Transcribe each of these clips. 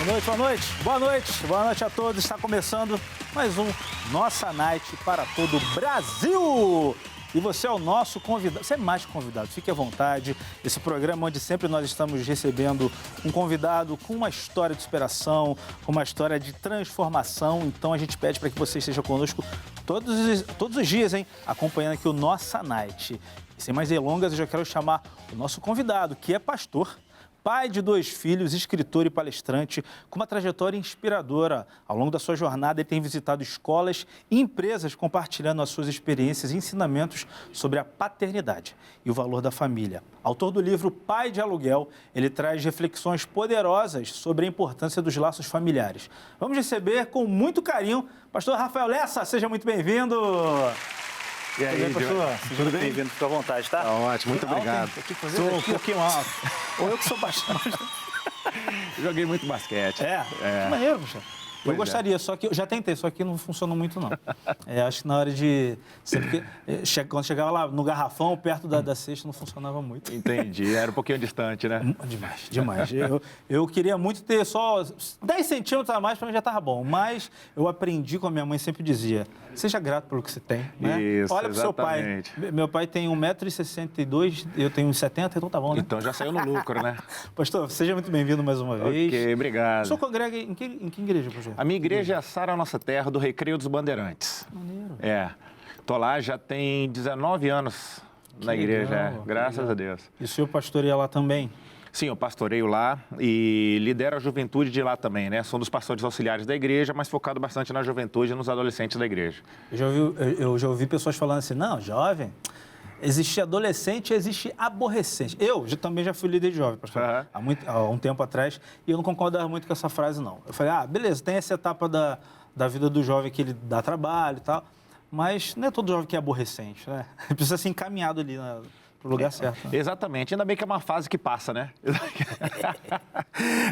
Boa noite, boa noite, boa noite a todos. Está começando mais um Nossa Night para todo o Brasil. E você é o nosso convidado, você é mais convidado, fique à vontade. Esse programa onde sempre nós estamos recebendo um convidado com uma história de superação, com uma história de transformação. Então a gente pede para que você esteja conosco todos os dias, hein? Acompanhando aqui o Nossa Night. E sem mais delongas, eu já quero chamar o nosso convidado, que é pastor, pai de 2 filhos, escritor e palestrante, com uma trajetória inspiradora. Ao longo da sua jornada, ele tem visitado escolas e empresas compartilhando as suas experiências e ensinamentos sobre a paternidade e o valor da família. Autor do livro Pai de Aluguel, ele traz reflexões poderosas sobre a importância dos laços familiares. Vamos receber com muito carinho pastor Rafael Lessa, seja muito bem-vindo. E aí, pastor? Tudo bem? Bem-vindo, fica à vontade, tá? Tá ótimo, muito obrigado. Tem que fazer um pouquinho alto. Ou eu que sou baixo. Joguei muito basquete. Que maneiro, puxa. Eu gostaria, só que eu já tentei, só que não funcionou muito, não. Acho que na hora de... quando chegava lá no garrafão, perto da cesta, não funcionava muito. Entendi, era um pouquinho distante, né? Demais. Eu queria muito ter só 10 centímetros a mais, para mim já estava bom. Mas eu aprendi, como a minha mãe sempre dizia, seja grato pelo que você tem, né? Isso, olha pro seu pai. Meu pai tem 1,62 m, eu tenho 1,70 m, então tá bom, né? Então já saiu no lucro, né? Pastor, seja muito bem-vindo mais uma vez. Ok, obrigado. O senhor congrega em que igreja, pastor? A minha igreja é a Sara Nossa Terra, do Recreio dos Bandeirantes. Maneiro. Tô lá já tem 19 anos na igreja, legal, graças a Deus. E o senhor pastoreia lá também? Sim, eu pastoreio lá e lidero a juventude de lá também, né? Sou um dos pastores auxiliares da igreja, mas focado bastante na juventude e nos adolescentes da igreja. Eu já ouvi pessoas falando assim, não, jovem, existe adolescente e existe aborrecente. Eu também já fui líder de jovem, pastor, há um tempo atrás, e eu não concordava muito com essa frase, não. Eu falei, beleza, tem essa etapa da vida do jovem que ele dá trabalho e tal, mas não é todo jovem que é aborrecente, né? Ele precisa ser encaminhado ali pro lugar certo. Né? Exatamente. Ainda bem que é uma fase que passa, né?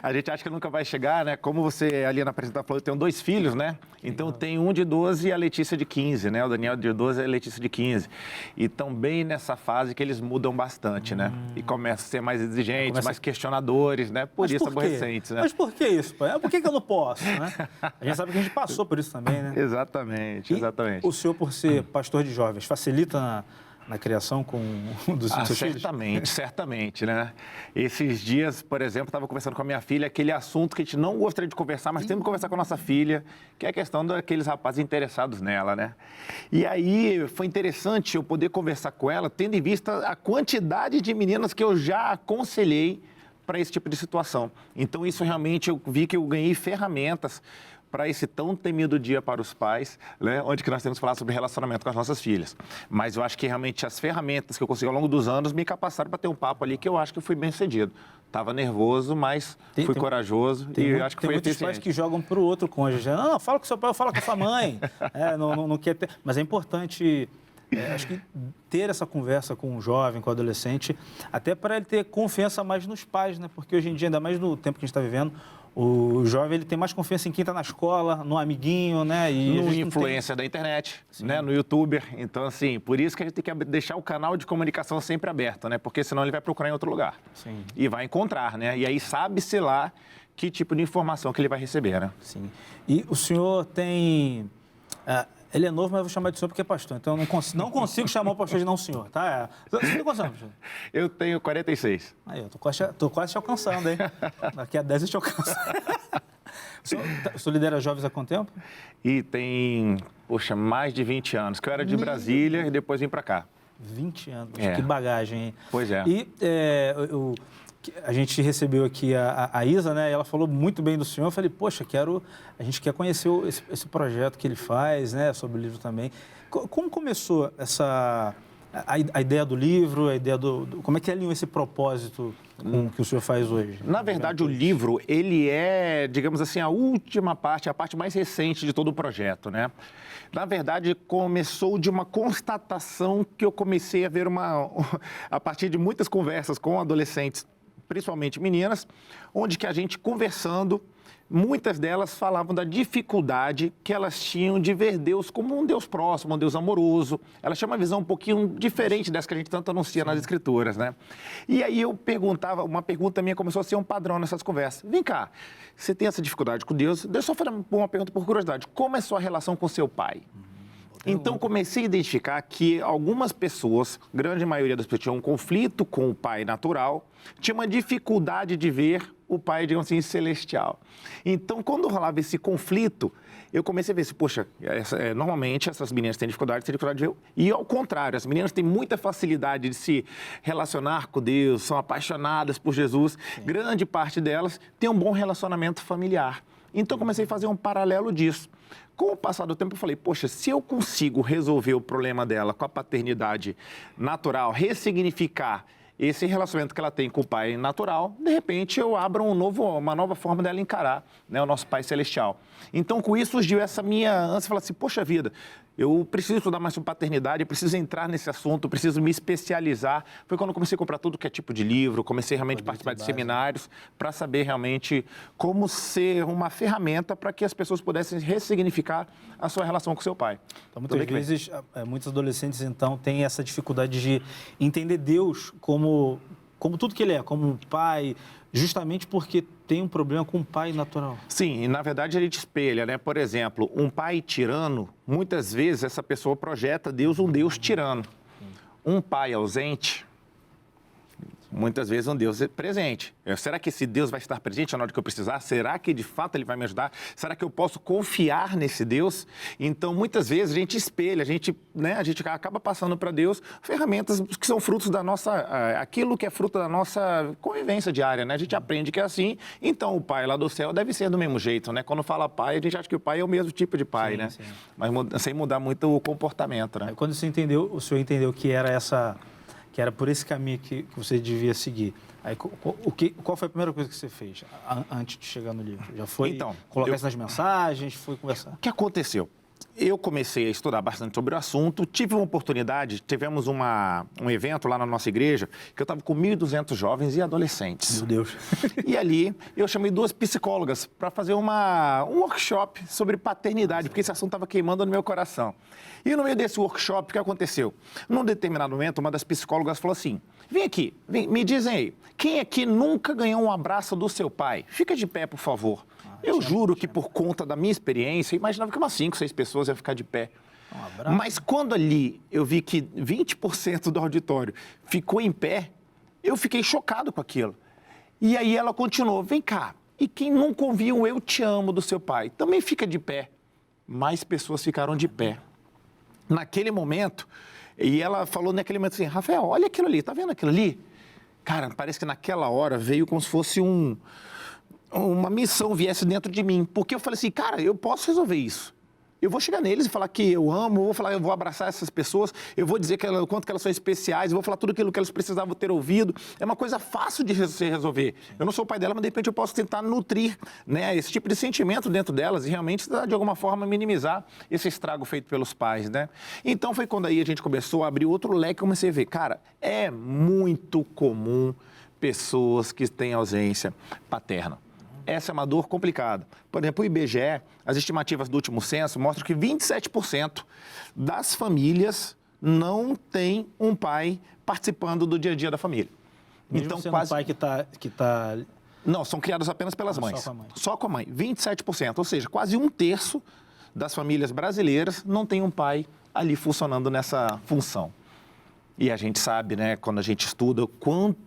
A gente acha que nunca vai chegar, né? Como você ali na apresentação falou, eu tenho 2 filhos, né? Então tem um de 12 e a Letícia de 15, né? O Daniel de 12 e a Letícia de 15. E estão bem nessa fase que eles mudam bastante, né? E começam a ser mais exigentes, mais questionadores, né? Por isso aborrecentes, né? Mas por que isso, pai? Por que eu não posso, né? A gente sabe que a gente passou por isso também, né? Exatamente. O senhor, por ser pastor de jovens, facilita na criação dos seus filhos? Certamente, né? Esses dias, por exemplo, estava conversando com a minha filha, aquele assunto que a gente não gostaria de conversar, mas temos que conversar com a nossa filha, que é a questão daqueles rapazes interessados nela, né? E aí foi interessante eu poder conversar com ela, tendo em vista a quantidade de meninas que eu já aconselhei para esse tipo de situação. Então, isso realmente eu vi que eu ganhei ferramentas para esse tão temido dia para os pais, né, onde que nós temos que falar sobre relacionamento com as nossas filhas. Mas eu acho que realmente as ferramentas que eu consegui ao longo dos anos me capacitaram para ter um papo ali que eu acho que eu fui bem sucedido. Estava nervoso, mas fui corajoso e acho que foi eficiente. Tem muitos pais que jogam para o outro cônjuge. Não, fala com seu pai, fala com a sua mãe. Não quer ter... Mas é importante... acho que ter essa conversa com o jovem, com o adolescente, até para ele ter confiança mais nos pais, né? Porque hoje em dia, ainda mais no tempo que a gente está vivendo, o jovem ele tem mais confiança em quem está na escola, no amiguinho, né? E no influencer da internet, né? No youtuber. Então, assim, por isso que a gente tem que deixar o canal de comunicação sempre aberto, né? Porque senão ele vai procurar em outro lugar. Sim. E vai encontrar, né? E aí sabe-se lá que tipo de informação que ele vai receber, né? Sim. E o senhor tem... ele é novo, mas eu vou chamar de senhor porque é pastor. Então, eu não consigo chamar o pastor de não senhor, tá? Você tem quantos anos, pastor? Eu tenho 46. Aí, eu tô quase te alcançando, hein? Daqui a 10 eu te alcanço. O senhor lidera jovens há quanto tempo? E tem, mais de 20 anos. Que eu era de Brasília e depois vim para cá. 20 anos, que bagagem, hein? Pois é. E a gente recebeu aqui a Isa, né? E ela falou muito bem do senhor. Eu falei, poxa, a gente quer conhecer esse projeto que ele faz, né? Sobre o livro também. Como começou a ideia do livro, a ideia como é que alinhou esse propósito com o que o senhor faz hoje? Na verdade, o livro, ele é, digamos assim, a última parte, a parte mais recente de todo o projeto, né? Na verdade, começou de uma constatação que eu comecei a ver a partir de muitas conversas com adolescentes, principalmente meninas, onde que a gente conversando, muitas delas falavam da dificuldade que elas tinham de ver Deus como um Deus próximo, um Deus amoroso. Elas tinham uma visão um pouquinho diferente dessa que a gente tanto anuncia nas Escrituras, né? E aí eu perguntava, uma pergunta minha começou a ser um padrão nessas conversas. Vem cá, você tem essa dificuldade com Deus? Deixa eu só fazer uma pergunta por curiosidade. Como é a sua relação com seu pai? Então, comecei a identificar que algumas pessoas, grande maioria das pessoas, tinham um conflito com o pai natural, tinha uma dificuldade de ver o pai, digamos assim, celestial. Então, quando rolava esse conflito, eu comecei a ver assim, poxa, normalmente essas meninas têm dificuldade de ver, e ao contrário, as meninas têm muita facilidade de se relacionar com Deus, são apaixonadas por Jesus, grande parte delas tem um bom relacionamento familiar. Então, comecei a fazer um paralelo disso. Com o passar do tempo, eu falei, poxa, se eu consigo resolver o problema dela com a paternidade natural, ressignificar esse relacionamento que ela tem com o pai natural, de repente eu abro uma nova forma dela encarar, né, o nosso Pai Celestial. Então, com isso, surgiu essa minha ânsia de falar assim, poxa vida, eu preciso estudar mais sobre paternidade, eu preciso entrar nesse assunto, eu preciso me especializar. Foi quando eu comecei a comprar tudo que é tipo de livro, comecei realmente a participar de seminários para saber realmente como ser uma ferramenta para que as pessoas pudessem ressignificar a sua relação com o seu pai. Então, muitas vezes, muitos adolescentes, então, têm essa dificuldade de entender Deus como tudo que ele é, como um pai, justamente porque tem um problema com o pai natural. Sim, e na verdade a gente espelha, né? Por exemplo, um pai tirano, muitas vezes essa pessoa projeta Deus um Deus tirano. Um pai ausente, muitas vezes um Deus presente. Será que esse Deus vai estar presente na hora que eu precisar? Será que de fato ele vai me ajudar? Será que eu posso confiar nesse Deus? Então, muitas vezes a gente espelha, a gente acaba passando para Deus ferramentas que são frutos da nossa, aquilo que é fruto da nossa convivência diária, né? A gente aprende que é assim, então o pai lá do céu deve ser do mesmo jeito, né? Quando fala pai, a gente acha que o pai é o mesmo tipo de pai, né? Sim. Mas sem mudar muito o comportamento, né? Quando você entendeu, o senhor entendeu que era por esse caminho que você devia seguir. Aí, qual foi a primeira coisa que você fez antes de chegar no livro? Já foi colocar isso nas mensagens, foi conversar? O que aconteceu? Eu comecei a estudar bastante sobre o assunto, tive uma oportunidade, tivemos um evento lá na nossa igreja, que eu estava com 1.200 jovens e adolescentes. Meu Deus! E ali eu chamei 2 psicólogas para fazer um workshop sobre paternidade, porque esse assunto estava queimando no meu coração. E no meio desse workshop, o que aconteceu? Num determinado momento, uma das psicólogas falou assim, vem aqui, me dizem aí, quem aqui nunca ganhou um abraço do seu pai? Fica de pé, por favor. Eu juro que por conta da minha experiência, imaginava que umas 5, 6 pessoas iam ficar de pé. Mas quando ali eu vi que 20% do auditório ficou em pé, eu fiquei chocado com aquilo. E aí ela continuou, vem cá, e quem nunca ouviu um eu te amo do seu pai, também fica de pé. Mais pessoas ficaram de pé. Naquele momento, e ela falou naquele momento assim, Rafael, olha aquilo ali, tá vendo aquilo ali? Cara, parece que naquela hora veio como se fosse uma missão viesse dentro de mim, porque eu falei assim, cara, eu posso resolver isso. Eu vou chegar neles e falar que eu amo, eu vou abraçar essas pessoas, eu vou dizer o quanto que elas são especiais, eu vou falar tudo aquilo que elas precisavam ter ouvido. É uma coisa fácil de se resolver. Eu não sou o pai dela, mas de repente eu posso tentar nutrir, né, esse tipo de sentimento dentro delas e realmente, de alguma forma, minimizar esse estrago feito pelos pais, né? Então foi quando aí a gente começou a abrir outro leque e comecei a ver, cara, é muito comum pessoas que têm ausência paterna. Essa é uma dor complicada. Por exemplo, o IBGE, as estimativas do último censo mostram que 27% das famílias não têm um pai participando do dia a dia da família. Mesmo então, quase um pai que tá... Não, são criados apenas pelas mães. Só com a mãe. Só com a mãe. 27%, ou seja, quase 1/3 das famílias brasileiras não tem um pai ali funcionando nessa função. E a gente sabe, né, quando a gente estuda, o quanto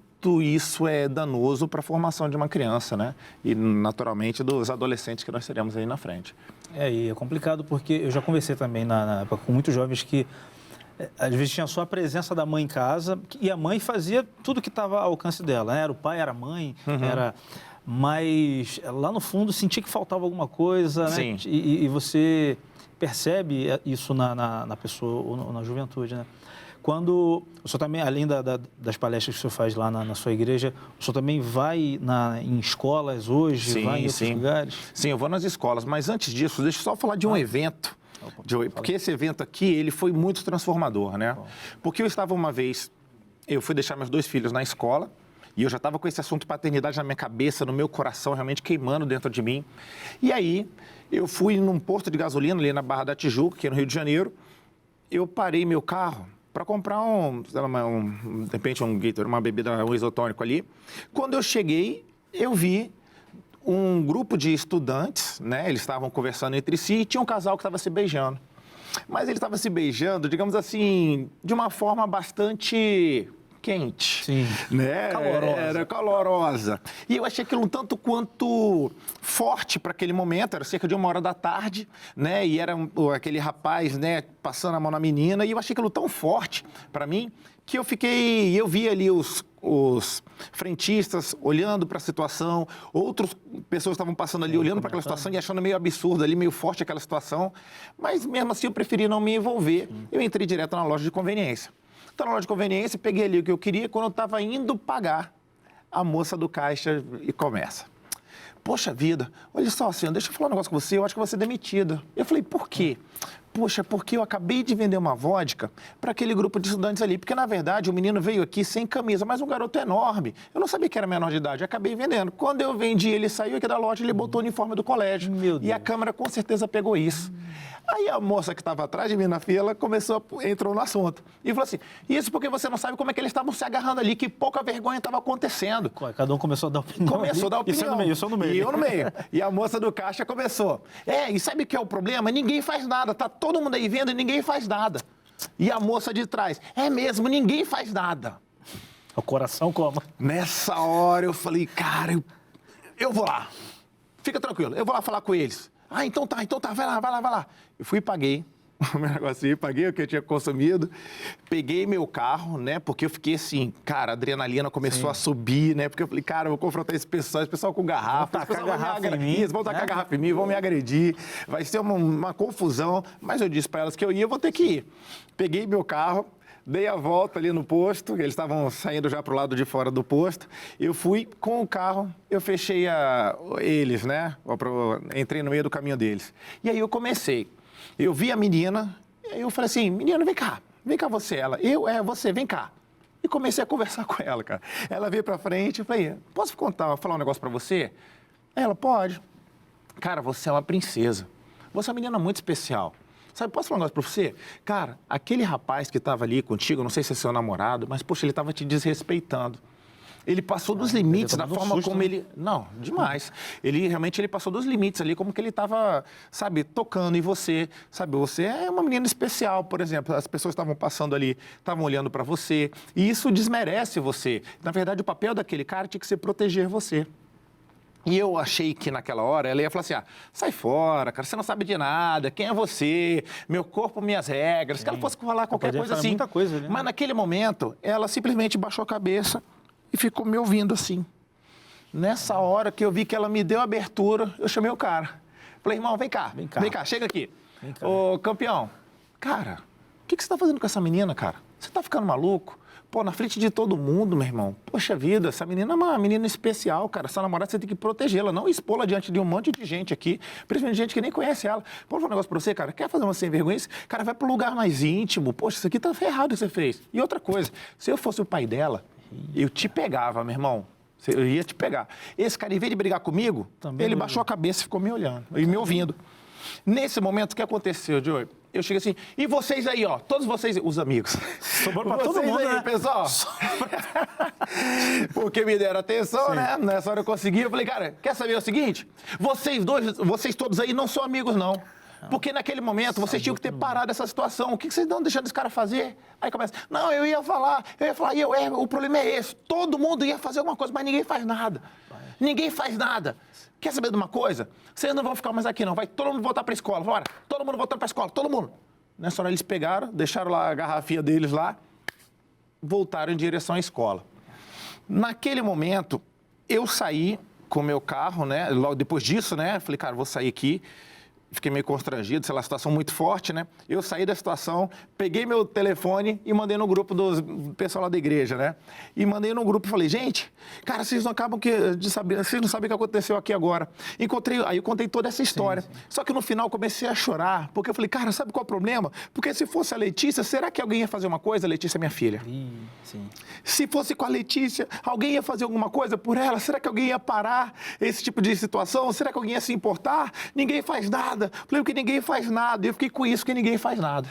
isso é danoso para a formação de uma criança, né? E, naturalmente, dos adolescentes que nós teremos aí na frente. E é complicado porque eu já conversei também na época com muitos jovens que, às vezes, tinha só a presença da mãe em casa e a mãe fazia tudo que estava ao alcance dela, né? Era o pai, era a mãe, mas lá no fundo sentia que faltava alguma coisa, Sim. né? E você percebe isso na pessoa ou na juventude, né? Quando o senhor também, além das palestras que o senhor faz lá na sua igreja, o senhor também vai em escolas hoje, sim, vai em outros lugares? Sim, eu vou nas escolas, mas antes disso, deixa eu só falar de um evento, porque esse evento aqui, ele foi muito transformador, né? Porque eu estava uma vez, eu fui deixar meus 2 filhos na escola, E eu já estava com esse assunto paternidade na minha cabeça, no meu coração, realmente queimando dentro de mim. E aí, eu fui num posto de gasolina ali na Barra da Tijuca, aqui no Rio de Janeiro. Eu parei meu carro para comprar de repente, um Gatorade, uma bebida, um isotônico ali. Quando eu cheguei, eu vi um grupo de estudantes, né? Eles estavam conversando entre si e tinha um casal que estava se beijando. Mas ele estava se beijando, digamos assim, de uma forma bastante quente. Sim. Né? Calorosa. Era calorosa. E eu achei aquilo um tanto quanto forte para aquele momento, era cerca de 1h da tarde, né? E era aquele rapaz, né, passando a mão na menina, e eu achei aquilo tão forte para mim que eu vi ali os frentistas olhando para a situação, outras pessoas estavam passando ali olhando para aquela situação e achando meio absurdo ali, meio forte aquela situação, mas mesmo assim eu preferi não me envolver. Eu entrei direto na loja de conveniência. Então, na loja de conveniência, peguei ali o que eu queria. Quando eu estava indo pagar, a moça do caixa e começa. Poxa vida, olha só, senhor, deixa eu falar um negócio com você, eu acho que você é demitida. Eu falei, por quê? Poxa, porque eu acabei de vender uma vodka para aquele grupo de estudantes ali. Porque, na verdade, o menino veio aqui sem camisa, mas um garoto enorme. Eu não sabia que era menor de idade, eu acabei vendendo. Quando eu vendi, ele saiu aqui da loja, ele botou o uniforme do colégio. Meu Deus. E a câmera com certeza pegou isso. Aí a moça que estava atrás de mim na fila entrou no assunto. E falou assim, isso porque você não sabe como é que eles estavam se agarrando ali, que pouca vergonha estava acontecendo. Cada um começou a dar opinião. Começou a dar opinião. Isso eu no meio. E eu no meio. E a moça do caixa começou. E sabe o que é o problema? Ninguém faz nada. Tá todo mundo aí vendo e ninguém faz nada. E a moça de trás, é mesmo, ninguém faz nada. O coração como? Nessa hora eu falei, cara, eu vou lá. Fica tranquilo, eu vou lá falar com eles. Então tá, vai lá. Eu fui e paguei o meu negocinho, paguei o que eu tinha consumido, peguei meu carro, né, porque eu fiquei assim, cara, a adrenalina começou a subir, né, porque eu falei, cara, eu vou confrontar esse pessoal com garrafa, vão tacar garrafa em mim, vão tacar garrafa em mim, vão me agredir, vai ser uma confusão, mas eu disse para elas que eu vou ter que ir. Peguei meu carro, dei a volta ali no posto, eles estavam saindo já para o lado de fora do posto. Eu fui com o carro, eu fechei eles, né? Entrei no meio do caminho deles. E aí eu comecei. Eu vi a menina, e eu falei assim, menina, vem cá você. Ela, você, vem cá. E comecei a conversar com ela, cara. Ela veio para frente, eu falei, posso falar um negócio para você? Ela, pode. Cara, você é uma princesa. Você é uma menina muito especial. Sabe, posso falar um negócio pra você? Cara, aquele rapaz que estava ali contigo, não sei se é seu namorado, mas, poxa, ele estava te desrespeitando. Ele passou dos limites da forma como ele... Não, demais. Ele passou dos limites ali, como que ele estava, sabe, tocando em você. Sabe, você é uma menina especial, por exemplo. As pessoas estavam passando ali, estavam olhando para você. E isso desmerece você. Na verdade, o papel daquele cara tinha que ser proteger você. E eu achei que naquela hora ela ia falar assim, sai fora, cara, você não sabe de nada, quem é você? Meu corpo, minhas regras. Que ela fosse falar qualquer coisa assim. Muita coisa, né? Mas naquele momento, ela simplesmente baixou a cabeça e ficou me ouvindo assim. Nessa hora que eu vi que ela me deu abertura, eu chamei o cara. Falei, irmão, vem cá, chega aqui. Ô, campeão, cara, o que você está fazendo com essa menina, cara? Você está ficando maluco? Pô, na frente de todo mundo, meu irmão. Poxa vida, essa menina é uma menina especial, cara. Essa namorada você tem que protegê-la, não expô-la diante de um monte de gente aqui, principalmente gente que nem conhece ela. Pô, vou falar um negócio pra você, cara. Quer fazer uma sem vergonha? Cara, vai pro lugar mais íntimo. Poxa, isso aqui tá ferrado que você fez. E outra coisa, se eu fosse o pai dela, eu te pegava, meu irmão. Eu ia te pegar. Esse cara, em vez de brigar comigo, ele baixou a cabeça e ficou me olhando e me ouvindo. Nesse momento, o que aconteceu, Joey? Eu cheguei assim, e vocês aí, ó, todos vocês, os amigos. Sobrou pra todo mundo, aí, né? pessoal. Porque me deram atenção, né? Nessa hora eu consegui. Eu falei, cara, quer saber o seguinte? Vocês todos aí não são amigos, não. Porque naquele momento vocês tinham que ter parado essa situação. O que vocês estão deixando esse cara fazer? Aí começa, não, eu ia falar, o problema é esse. Todo mundo ia fazer alguma coisa, mas ninguém faz nada. Ninguém faz nada. Quer saber de uma coisa? Vocês não vão ficar mais aqui, não. Vai todo mundo voltar para a escola. Bora, todo mundo voltando para a escola, todo mundo. Nessa hora eles pegaram, deixaram lá a garrafinha deles lá, voltaram em direção à escola. Naquele momento, eu saí com o meu carro, né? Logo depois disso, né? Falei, cara, vou sair aqui. fiquei meio constrangido, sei lá, situação muito forte, né? Eu saí da situação, peguei meu telefone e mandei no grupo do pessoal lá da igreja, né? E mandei no grupo e falei, gente, cara, vocês não acabam de saber, vocês não sabem o que aconteceu aqui agora. Aí eu contei toda essa história. Sim. Só que no final eu comecei a chorar, porque eu falei, cara, sabe qual é o problema? Porque se fosse a Letícia, será que alguém ia fazer uma coisa? A Letícia é minha filha. Sim. Se fosse com a Letícia, alguém ia fazer alguma coisa por ela? Será que alguém ia parar esse tipo de situação? Será que alguém ia se importar? Ninguém faz nada. Falei que ninguém faz nada. E eu fiquei com isso, que ninguém faz nada.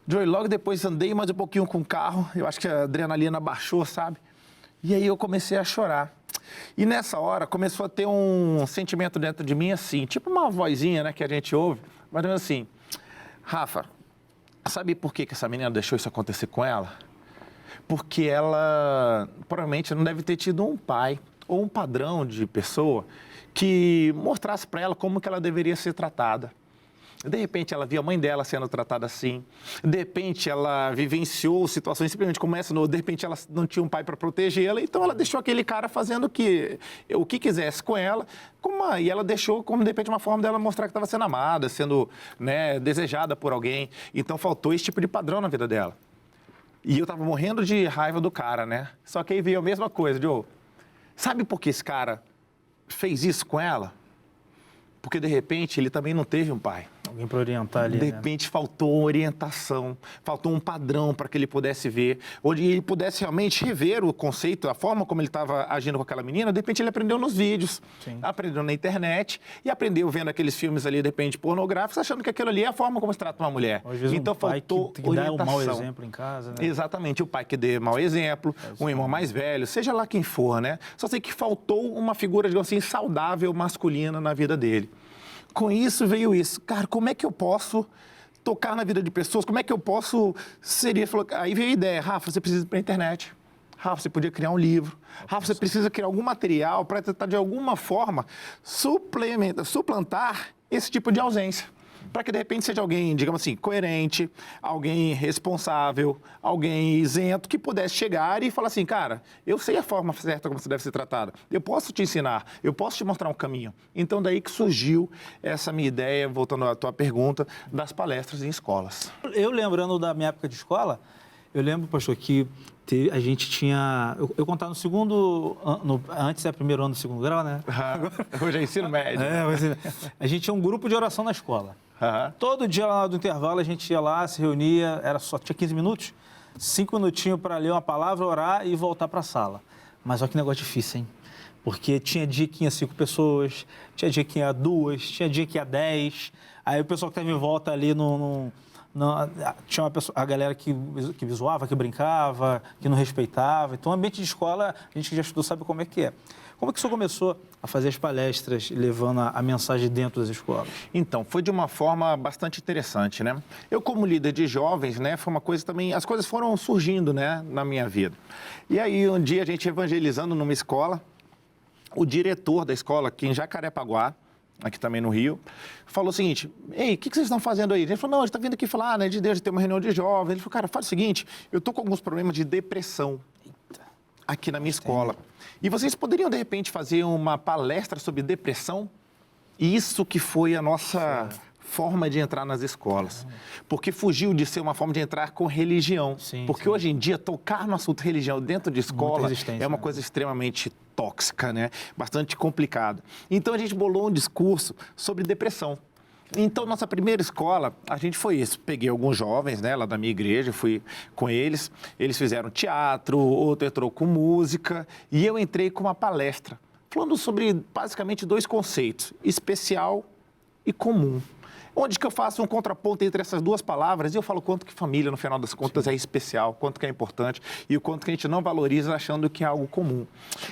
Joey, logo depois andei mais um pouquinho com o carro. Eu acho que a adrenalina baixou, sabe? E aí eu comecei a chorar. E nessa hora começou a ter um sentimento dentro de mim assim, tipo uma vozinha, né, que a gente ouve, mas assim, Rafa, sabe por que essa menina deixou isso acontecer com ela? Porque ela provavelmente não deve ter tido um pai ou um padrão de pessoa que mostrasse para ela como que ela deveria ser tratada. De repente, ela via a mãe dela sendo tratada assim. De repente, ela vivenciou situações simplesmente como essa. De repente, ela não tinha um pai para protegê-la. Então, ela deixou aquele cara fazendo o que quisesse com ela. E ela deixou, como de repente, uma forma dela mostrar que estava sendo amada, sendo, né, desejada por alguém. Então, faltou esse tipo de padrão na vida dela. E eu estava morrendo de raiva do cara, né? Só que aí veio a mesma coisa, Joe. Sabe por que esse cara fez isso com ela? Porque, de repente, ele também não teve um pai. Alguém para orientar ali, De repente, faltou orientação, faltou um padrão para que ele pudesse ver, onde ele pudesse realmente rever o conceito, a forma como ele estava agindo com aquela menina. De repente, ele aprendeu nos vídeos, Sim. aprendeu na internet e aprendeu vendo aqueles filmes ali, de repente, pornográficos, achando que aquilo ali é a forma como se trata uma mulher. Às vezes então, um pai faltou que orientação. dá um mau exemplo em casa, né? Exatamente, o pai que dê mau exemplo, um irmão mais velho, seja lá quem for, né? Só sei que faltou uma figura, digamos assim, saudável, masculina na vida dele. Com isso veio isso. Cara, como é que eu posso tocar na vida de pessoas? Como é que eu posso Aí veio a ideia. Rafa, você precisa ir para a internet. Rafa, você podia criar um livro. Rafa, você precisa criar algum material para tentar, de alguma forma, suplantar esse tipo de ausência. Para que, de repente, seja alguém, digamos assim, coerente, alguém responsável, alguém isento, que pudesse chegar e falar assim, cara, eu sei a forma certa como você deve ser tratado, eu posso te ensinar, eu posso te mostrar um caminho. Então, daí que surgiu essa minha ideia, voltando à tua pergunta, das palestras em escolas. Eu, lembrando da minha época de escola, eu lembro, pastor, que a gente tinha... Eu contava no segundo... antes era primeiro ano do segundo grau, né? Hoje é ensino médio. A gente tinha um grupo de oração na escola. Todo dia lá do intervalo a gente ia lá, se reunia, tinha 15 minutos, 5 minutinhos para ler uma palavra, orar e voltar para a sala. Mas olha que negócio difícil, hein? Porque tinha dia que ia 5 pessoas, tinha dia que ia 2, tinha dia que ia 10. Aí o pessoal que estava em volta ali tinha a galera que zoava, que brincava, que não respeitava. Então, o ambiente de escola, a gente que já estudou sabe como é que é. Como é que o senhor começou a fazer as palestras, levando a mensagem dentro das escolas? Então, foi de uma forma bastante interessante, né? Eu, como líder de jovens, né, foi uma coisa também... As coisas foram surgindo, né, na minha vida. E aí, um dia, a gente evangelizando numa escola, o diretor da escola, aqui em Jacarepaguá, aqui também no Rio, falou o seguinte, ei, o que vocês estão fazendo aí? Ele falou, não, a gente está vindo aqui falar, né, de Deus, de ter uma reunião de jovens. Ele falou, cara, faz o seguinte, eu estou com alguns problemas de depressão aqui na minha escola. E vocês poderiam, de repente, fazer uma palestra sobre depressão? Isso que foi a nossa forma de entrar nas escolas. Porque fugiu de ser uma forma de entrar com religião. Porque hoje em dia, tocar no assunto religião dentro de escola é uma coisa extremamente tóxica, né? Bastante complicada. Então, a gente bolou um discurso sobre depressão. Então, nossa primeira escola, a gente foi isso. Peguei alguns jovens, né, lá da minha igreja, fui com eles. Eles fizeram teatro, outro entrou com música. E eu entrei com uma palestra, falando sobre, basicamente, 2 conceitos, especial e comum. Onde que eu faço um contraponto entre essas 2 palavras e eu falo quanto que família, no final das contas, é especial, quanto que é importante e o quanto que a gente não valoriza achando que é algo comum.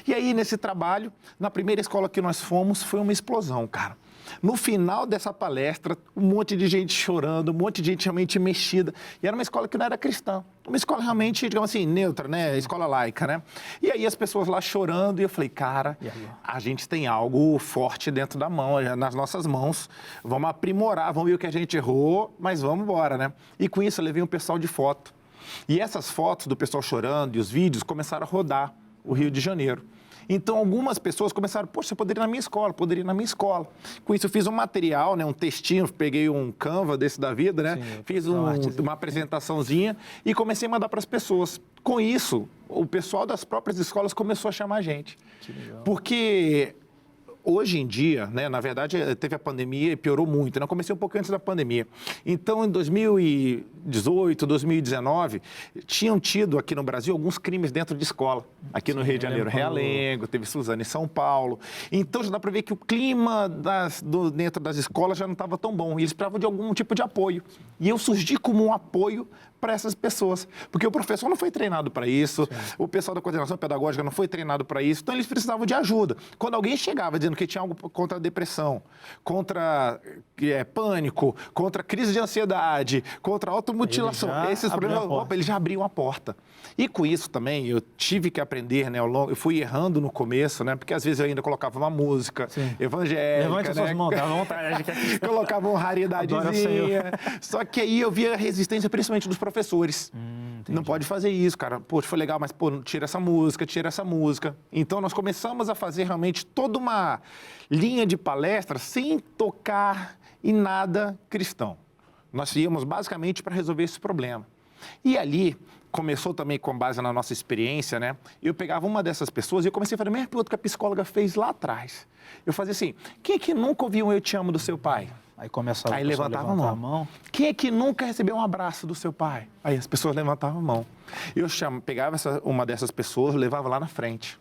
E aí, nesse trabalho, na primeira escola que nós fomos, foi uma explosão, cara. No final dessa palestra, um monte de gente chorando, um monte de gente realmente mexida. E era uma escola que não era cristã. Uma escola realmente, digamos assim, neutra, né? Escola laica, né? E aí as pessoas lá chorando e eu falei, cara, a gente tem algo forte dentro da mão, nas nossas mãos. Vamos aprimorar, vamos ver o que a gente errou, mas vamos embora, né? E com isso eu levei um pessoal de foto. E essas fotos do pessoal chorando e os vídeos começaram a rodar o Rio de Janeiro. Então, algumas pessoas começaram, poxa, você poderia ir na minha escola, poderia ir na minha escola. Com isso, eu fiz um material, né, um textinho, peguei um Canva desse da vida, né? Sim, fiz uma apresentaçãozinha e comecei a mandar para as pessoas. Com isso, o pessoal das próprias escolas começou a chamar a gente. Que legal. Porque hoje em dia, né, na verdade, teve a pandemia e piorou muito. Eu comecei um pouco antes da pandemia. Então, em 2018, 2019, tinham tido aqui no Brasil alguns crimes dentro de escola. Aqui no Rio de Janeiro, Realengo, teve Suzano em São Paulo. Então, já dá para ver que o clima dentro das escolas já não estava tão bom. E eles precisavam de algum tipo de apoio. E eu surgi como um apoio para essas pessoas, porque o professor não foi treinado para isso, o pessoal da coordenação pedagógica não foi treinado para isso, então eles precisavam de ajuda. Quando alguém chegava dizendo que tinha algo contra a depressão, contra pânico, contra crise de ansiedade, contra automutilação, esses problemas, eles já abriam a porta. E com isso também eu tive que aprender, né, eu fui errando no começo, né, porque às vezes eu ainda colocava uma música evangélica, levante as suas mãos, dá vontade. Colocava uma raridadezinha, só que aí eu via a resistência principalmente dos professores. Não pode fazer isso, cara. Poxa, foi legal, mas tira essa música. Então, nós começamos a fazer realmente toda uma linha de palestras sem tocar em nada cristão. Nós íamos basicamente para resolver esse problema. E ali, começou também com base na nossa experiência, né? Eu pegava uma dessas pessoas e eu comecei a fazer a mesma pergunta que a psicóloga fez lá atrás. Eu fazia assim, quem é que nunca ouviu um Eu Te Amo do seu pai? Aí levantava a mão. Quem é que nunca recebeu um abraço do seu pai? Aí as pessoas levantavam a mão. Eu pegava uma dessas pessoas, levava lá na frente.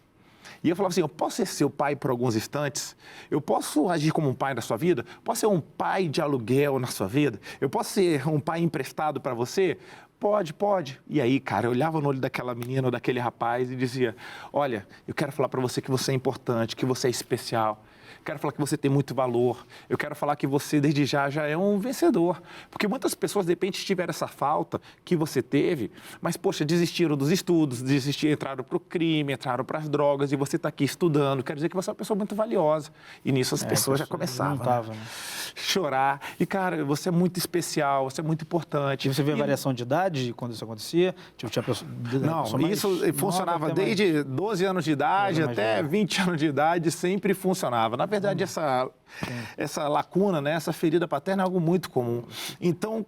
E eu falava assim, eu posso ser seu pai por alguns instantes? Eu posso agir como um pai na sua vida? Posso ser um pai de aluguel na sua vida? Eu posso ser um pai emprestado para você? Pode. E aí, cara, eu olhava no olho daquela menina ou daquele rapaz e dizia, olha, eu quero falar para você que você é importante, que você é especial. Quero falar que você tem muito valor. Eu quero falar que você, desde já é um vencedor. Porque muitas pessoas, de repente, tiveram essa falta que você teve, mas, poxa, desistiram dos estudos, entraram para o crime, entraram para as drogas, e você está aqui estudando. Quero dizer que você é uma pessoa muito valiosa. E nisso as pessoas já começavam a chorar. E, cara, você é muito especial, você é muito importante. E você vê a variação de idade quando isso acontecia? Tipo, tinha pessoa, isso funcionava desde 12 anos de idade até 20 anos de idade, sempre funcionava. Na verdade, essa lacuna, né, essa ferida paterna é algo muito comum. Então,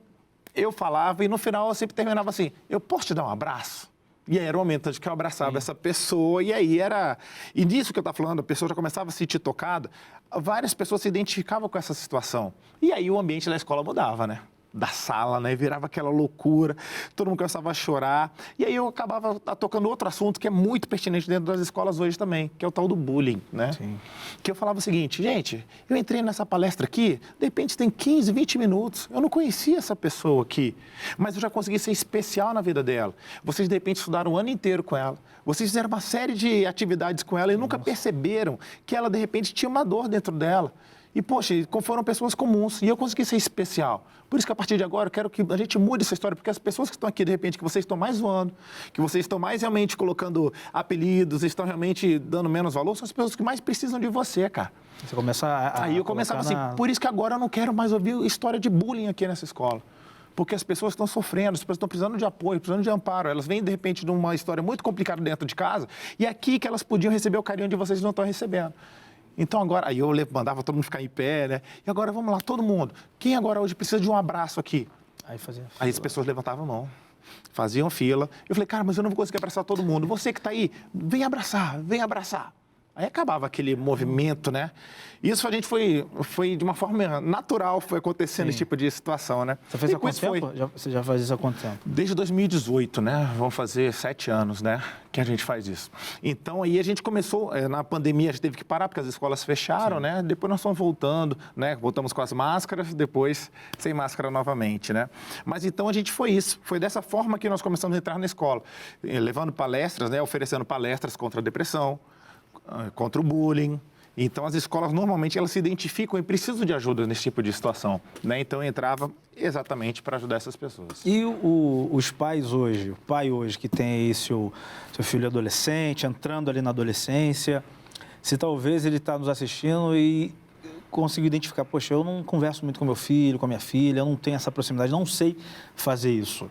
eu falava e no final eu sempre terminava assim, eu posso te dar um abraço? E aí era o momento de que eu abraçava essa pessoa e aí era... E nisso que eu estava falando, a pessoa já começava a se sentir tocada, várias pessoas se identificavam com essa situação. E aí o ambiente da escola mudava, né? Da sala, né? Virava aquela loucura, todo mundo começava a chorar. E aí eu acabava tocando outro assunto que é muito pertinente dentro das escolas hoje também, que é o tal do bullying, né? Sim. Que eu falava o seguinte, gente, eu entrei nessa palestra aqui, de repente tem 15, 20 minutos, eu não conhecia essa pessoa aqui, mas eu já consegui ser especial na vida dela. Vocês, de repente, estudaram o ano inteiro com ela, vocês fizeram uma série de atividades com ela e nunca perceberam que ela, de repente, tinha uma dor dentro dela. E, poxa, foram pessoas comuns e eu consegui ser especial. Por isso que, a partir de agora, eu quero que a gente mude essa história, porque as pessoas que estão aqui, de repente, que vocês estão mais zoando, que vocês estão mais realmente colocando apelidos, estão realmente dando menos valor, são as pessoas que mais precisam de você, cara. Você começa Aí eu começava assim, por isso que agora eu não quero mais ouvir história de bullying aqui nessa escola. Porque as pessoas estão sofrendo, as pessoas estão precisando de apoio, precisando de amparo. Elas vêm, de repente, de uma história muito complicada dentro de casa, e é aqui que elas podiam receber o carinho de vocês não estão recebendo. Então agora, aí eu mandava todo mundo ficar em pé, né? E agora vamos lá, todo mundo. Quem agora hoje precisa de um abraço aqui? Aí as pessoas levantavam a mão, faziam fila. Eu falei, cara, mas eu não vou conseguir abraçar todo mundo. Você que está aí, vem abraçar, vem abraçar. Aí acabava aquele movimento, né? Isso a gente foi de uma forma natural, foi acontecendo esse tipo de situação, né? Você fez há quanto tempo? Você já faz isso há quanto tempo? Desde 2018, né? Vamos fazer 7 anos, né? Que a gente faz isso. Então, aí a gente começou, na pandemia a gente teve que parar, porque as escolas fecharam, né? Depois nós fomos voltando, né? Voltamos com as máscaras, depois sem máscara novamente, né? Mas então a gente foi isso. Foi dessa forma que nós começamos a entrar na escola. Levando palestras, né? Oferecendo palestras contra a depressão, contra o bullying. Então, as escolas, normalmente, elas se identificam e precisam de ajuda nesse tipo de situação, né? Então, eu entrava exatamente para ajudar essas pessoas. E os pais hoje, o pai hoje que tem aí seu filho adolescente, entrando ali na adolescência, se talvez ele está nos assistindo e conseguiu identificar, poxa, eu não converso muito com meu filho, com a minha filha, eu não tenho essa proximidade, não sei fazer isso.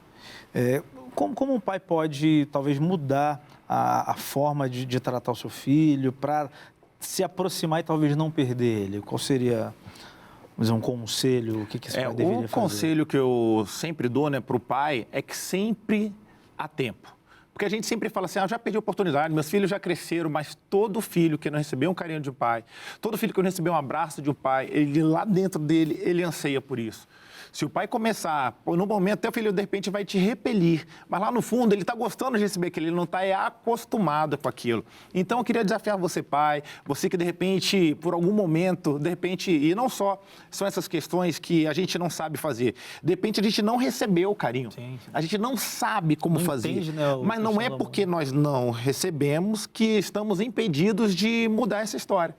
Como um pai pode, talvez, mudar a forma de tratar o seu filho para se aproximar e talvez não perder ele? Qual seria, vamos dizer, um conselho? O que esse pai deveria fazer? O conselho que eu sempre dou, né, para o pai é que sempre há tempo. Porque a gente sempre fala assim, eu já perdi a oportunidade, meus filhos já cresceram, mas todo filho que não recebeu um carinho de um pai, todo filho que não recebeu um abraço de um pai, ele lá dentro dele, ele anseia por isso. Se o pai começar, no momento, até o filho de repente vai te repelir, mas lá no fundo ele está gostando de receber aquilo, ele não está acostumado com aquilo. Então eu queria desafiar você, pai, você que de repente, por algum momento, de repente, e não só são essas questões que a gente não sabe fazer, de repente a gente não recebeu o carinho, Sim. a gente não sabe como fazer, entende, né, mas não é porque nós não recebemos que estamos impedidos de mudar essa história.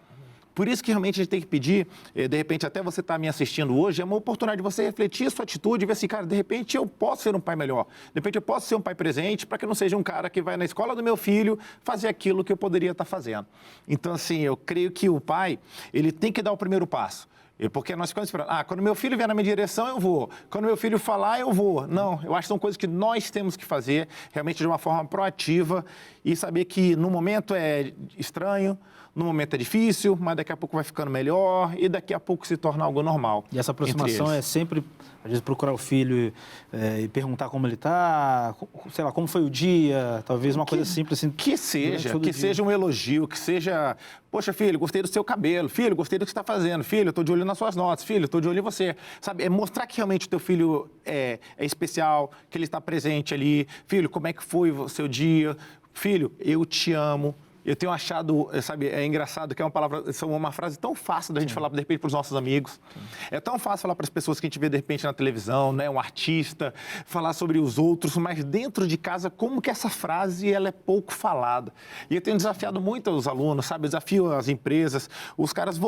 Por isso que realmente a gente tem que pedir, de repente até você está me assistindo hoje, é uma oportunidade de você refletir a sua atitude e ver assim, cara, de repente eu posso ser um pai melhor, de repente eu posso ser um pai presente para que eu não seja um cara que vai na escola do meu filho fazer aquilo que eu poderia estar fazendo. Então, assim, eu creio que o pai, ele tem que dar o primeiro passo. Porque nós ficamos esperando, quando meu filho vier na minha direção, eu vou. Quando meu filho falar, eu vou. Não, eu acho que são coisas que nós temos que fazer realmente de uma forma proativa e saber que no momento é estranho, no momento é difícil, mas daqui a pouco vai ficando melhor e daqui a pouco se torna algo normal. E essa aproximação é sempre, às vezes, procurar o filho e perguntar como ele está, sei lá, como foi o dia, talvez uma coisa simples assim. Que seja um elogio, que seja, poxa, filho, gostei do seu cabelo, filho, gostei do que você está fazendo, filho, eu estou de olho nas suas notas, filho, eu estou de olho em você. Sabe, é mostrar que realmente o teu filho é especial, que ele está presente ali. Filho, como é que foi o seu dia? Filho, eu te amo. Eu tenho achado, sabe, é engraçado que é uma frase tão fácil da gente falar, de repente, para os nossos amigos. É tão fácil falar para as pessoas que a gente vê, de repente, na televisão, né, um artista, falar sobre os outros, mas dentro de casa, como que essa frase, ela é pouco falada. E eu tenho desafiado muito os alunos, sabe, eu desafio as empresas, os caras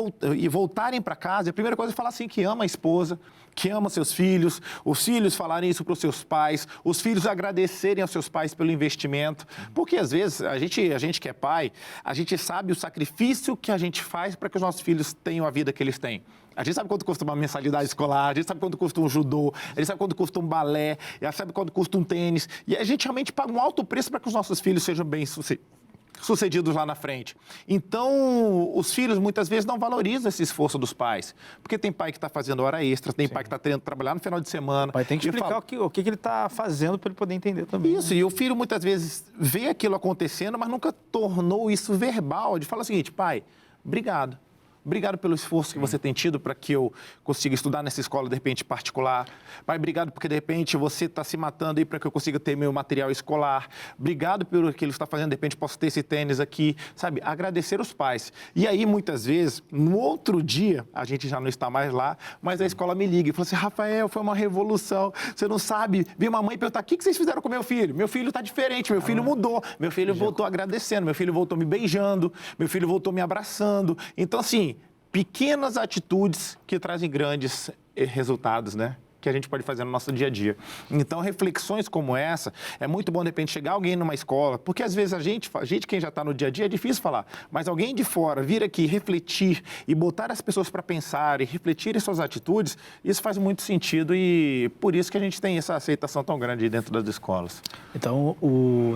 voltarem para casa, e a primeira coisa é falar assim, que ama a esposa, que ama seus filhos, os filhos falarem isso para os seus pais, os filhos agradecerem aos seus pais pelo investimento, porque às vezes a gente que é pai, a gente sabe o sacrifício que a gente faz para que os nossos filhos tenham a vida que eles têm. A gente sabe quanto custa uma mensalidade escolar, a gente sabe quanto custa um judô, a gente sabe quanto custa um balé, a gente sabe quanto custa um tênis, e a gente realmente paga um alto preço para que os nossos filhos sejam bem-sucedidos lá na frente. Então, os filhos muitas vezes não valorizam esse esforço dos pais, porque tem pai que está fazendo hora extra, tem pai que está tendo que trabalhar no final de semana. O pai tem que explicar o que ele está fazendo para ele poder entender também. Isso, e o filho muitas vezes vê aquilo acontecendo, mas nunca tornou isso verbal, de falar o seguinte, pai, obrigado. Obrigado pelo esforço que você tem tido para que eu consiga estudar nessa escola, de repente, particular. Pai, obrigado porque, de repente, você está se matando aí para que eu consiga ter meu material escolar. Obrigado pelo que ele está fazendo, de repente, posso ter esse tênis aqui. Sabe, agradecer os pais. E aí, muitas vezes, no outro dia, a gente já não está mais lá, mas a escola me liga e fala assim, Rafael, foi uma revolução. Você não sabe, vi uma mãe perguntar, o que vocês fizeram com meu filho? Meu filho está diferente, meu filho mudou. Meu filho voltou agradecendo, meu filho voltou me beijando, meu filho voltou me abraçando. Então, assim, pequenas atitudes que trazem grandes resultados, né? Que a gente pode fazer no nosso dia a dia. Então, reflexões como essa, é muito bom, de repente, chegar alguém numa escola, porque às vezes a gente quem já está no dia a dia, é difícil falar, mas alguém de fora vir aqui refletir e botar as pessoas para pensar e refletirem suas atitudes, isso faz muito sentido e por isso que a gente tem essa aceitação tão grande dentro das escolas. Então,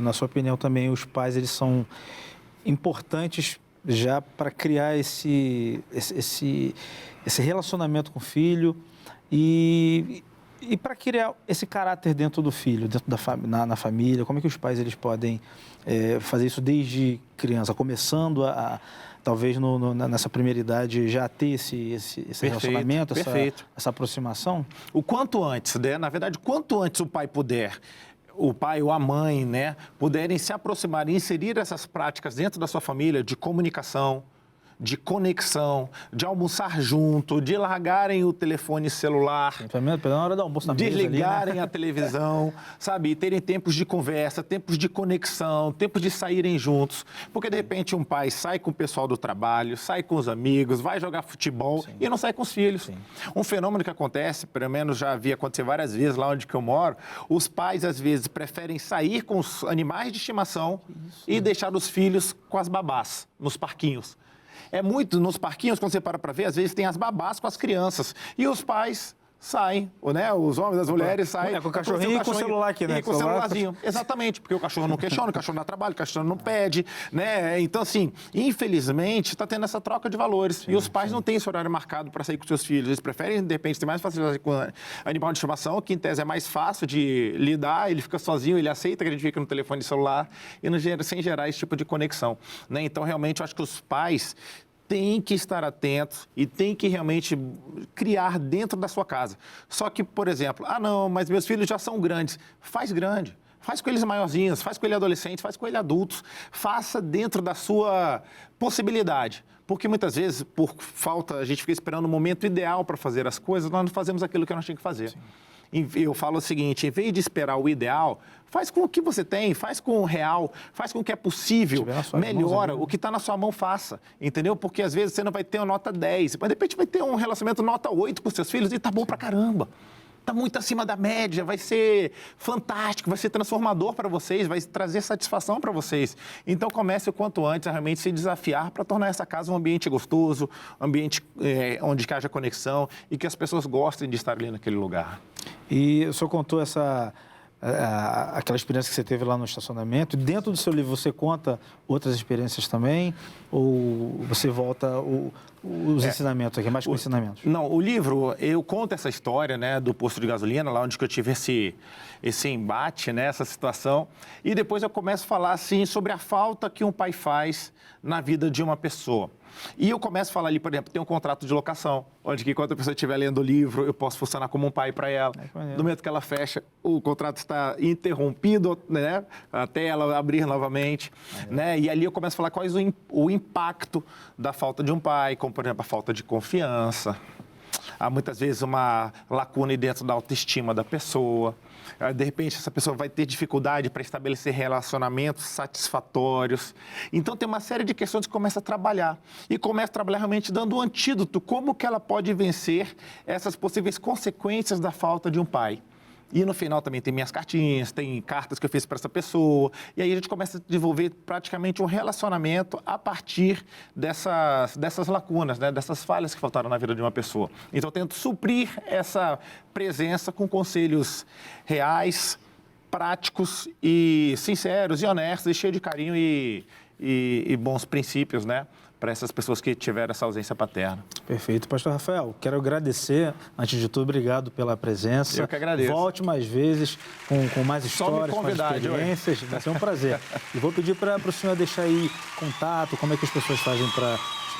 na sua opinião também, os pais, eles são importantes já para criar esse relacionamento com o filho e para criar esse caráter dentro do filho, dentro na família. Como é que os pais eles podem fazer isso desde criança, começando talvez nessa primeira idade já ter esse relacionamento, essa aproximação? O quanto antes, né? Na verdade, quanto antes o pai puder, o pai ou a mãe, né, puderem se aproximar e inserir essas práticas dentro da sua família de comunicação, de conexão, de almoçar junto, de largarem o telefone celular, na hora do almoço na mesa, desligarem ali, né? a televisão, sabe, e terem tempos de conversa, tempos de conexão, tempos de saírem juntos, porque de repente um pai sai com o pessoal do trabalho, sai com os amigos, vai jogar futebol e não sai com os filhos. Sim. Um fenômeno que acontece, pelo menos já vi acontecer várias vezes lá onde que eu moro, os pais às vezes preferem sair com os animais de estimação e deixar os filhos com as babás nos parquinhos. É muito, nos parquinhos, quando você para ver, às vezes tem as babás com as crianças. E os pais saem, né? Os homens, as mulheres saem. Com o cachorrinho e com o celular aqui, né? E com o celularzinho. Exatamente, porque o cachorro não questiona, o cachorro não dá trabalho, o cachorro não pede, né? Então, assim, infelizmente, está tendo essa troca de valores. Sim, e os pais não têm esse horário marcado para sair com seus filhos. Eles preferem, de repente, ter mais facilidade com animal de estimação, que em tese é mais fácil de lidar, ele fica sozinho, ele aceita que a gente fique no telefone celular e não gera, sem gerar esse tipo de conexão, né? Então, realmente, eu acho que os pais tem que estar atentos e tem que realmente criar dentro da sua casa. Só que, por exemplo, não, mas meus filhos já são grandes. Faz grande. Faz com eles maiorzinhos, faz com ele adolescente, faz com ele adultos. Faça dentro da sua possibilidade. Porque muitas vezes, por falta, a gente fica esperando o momento ideal para fazer as coisas, nós não fazemos aquilo que nós tínhamos que fazer. Sim. Eu falo o seguinte, em vez de esperar o ideal, faz com o que você tem, faz com o real, faz com o que é possível, melhora, o que está na sua mão, faça, entendeu? Porque às vezes você não vai ter uma nota 10, mas de repente vai ter um relacionamento nota 8 com seus filhos e tá bom pra caramba. Está muito acima da média, vai ser fantástico, vai ser transformador para vocês, vai trazer satisfação para vocês. Então, comece o quanto antes a realmente se desafiar para tornar essa casa um ambiente gostoso, um ambiente onde haja conexão e que as pessoas gostem de estar ali naquele lugar. E o senhor contou aquela experiência que você teve lá no estacionamento. Dentro do seu livro, você conta outras experiências também? Ou você volta os ensinamentos aqui, mais com ensinamentos? Não, o livro, eu conto essa história, né, do posto de gasolina, lá onde que eu tive esse embate, né, essa situação. E depois eu começo a falar, assim, sobre a falta que um pai faz na vida de uma pessoa. E eu começo a falar ali, por exemplo, tem um contrato de locação, onde que enquanto a pessoa estiver lendo o livro, eu posso funcionar como um pai para ela. No momento que ela fecha, o contrato está interrompido, né, até ela abrir novamente, né? E ali eu começo a falar quais o impacto da falta de um pai, como, por exemplo, a falta de confiança. Há muitas vezes uma lacuna dentro da autoestima da pessoa. De repente, essa pessoa vai ter dificuldade para estabelecer relacionamentos satisfatórios. Então, tem uma série de questões que começa a trabalhar. E começa a trabalhar realmente dando um antídoto, como que ela pode vencer essas possíveis consequências da falta de um pai. E no final também tem minhas cartinhas, tem cartas que eu fiz para essa pessoa. E aí a gente começa a desenvolver praticamente um relacionamento a partir dessas lacunas, né? Dessas falhas que faltaram na vida de uma pessoa. Então eu tento suprir essa presença com conselhos reais, práticos e sinceros e honestos e cheios de carinho e bons princípios, né? Para essas pessoas que tiveram essa ausência paterna. Perfeito. Pastor Rafael, quero agradecer, antes de tudo, obrigado pela presença. Eu que agradeço. Volte mais vezes com mais histórias, com mais experiências. Vai ser um prazer. E vou pedir para o senhor deixar aí contato, como é que as pessoas fazem para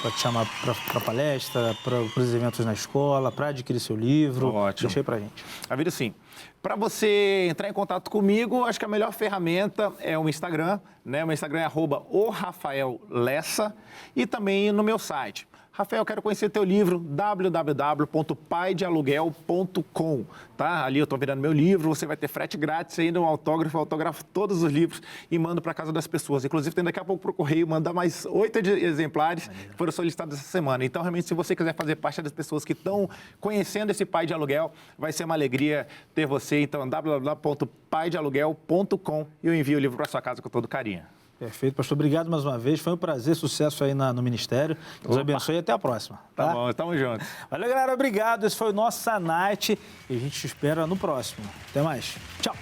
te chamar para palestra, para os eventos na escola, para adquirir seu livro. Ótimo. Deixa aí para a gente. A vida sim. Para você entrar em contato comigo, acho que a melhor ferramenta é o Instagram, né? O meu Instagram é @orafaellessa e também no meu site. Rafael, quero conhecer teu livro, www.paidealuguel.com, tá? Ali eu estou virando meu livro, você vai ter frete grátis aí no autógrafo, eu autografo todos os livros e mando para casa das pessoas. Inclusive, tem daqui a pouco para o correio, mandar mais 8 exemplares que foram solicitados essa semana. Então, realmente, se você quiser fazer parte das pessoas que estão conhecendo esse Pai de Aluguel, vai ser uma alegria ter você. Então, www.paidealuguel.com e eu envio o livro para sua casa com todo carinho. Perfeito, pastor. Obrigado mais uma vez. Foi um prazer, sucesso aí no ministério. Deus abençoe e até a próxima. Tá bom, estamos juntos. Valeu, galera. Obrigado. Esse foi o Nossa Night e a gente te espera no próximo. Até mais. Tchau.